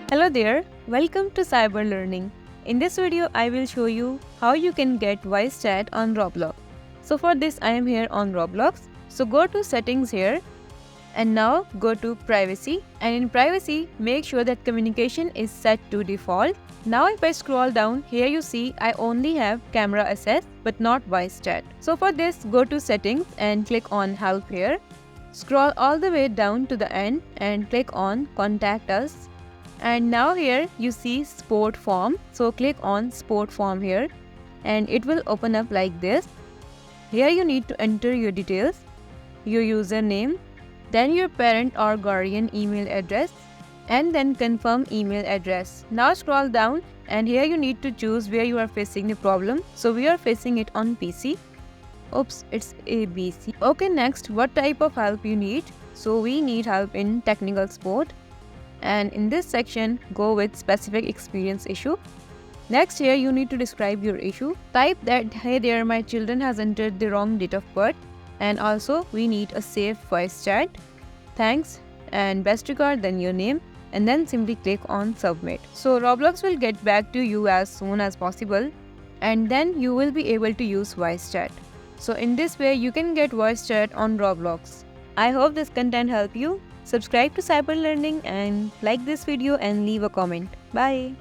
Hello there, welcome to Cyber Learning. In this video, I will show you how you can get voice chat on Roblox. So for this, I am here on Roblox. So go to settings here and now go to privacy, and in privacy, make sure that communication is set to default. Now if I scroll down, here you see I only have camera access but not voice chat. So for this, go to settings and click on help here. Scroll all the way down to the end and click on contact us. And now here you see support form, so click on support form here and it will open up like this. Here you need to enter your details, your username, then your parent or guardian email address, and then confirm email address. Now scroll down and here you need to choose where you are facing the problem. So we are facing it on PC. Oops, it's ABC. Okay, next, what type of help you need? So we need help in technical support. And in this section, go with specific experience issue. Next, here you need to describe your issue. Type that, hey there, my children has entered the wrong date of birth. And also, we need a safe voice chat. Thanks and best regard, then your name. And then simply click on submit. So Roblox will get back to you as soon as possible. And then you will be able to use voice chat. So in this way, you can get voice chat on Roblox. I hope this content helped you. Subscribe to Cyber Learning and like this video and leave a comment. Bye.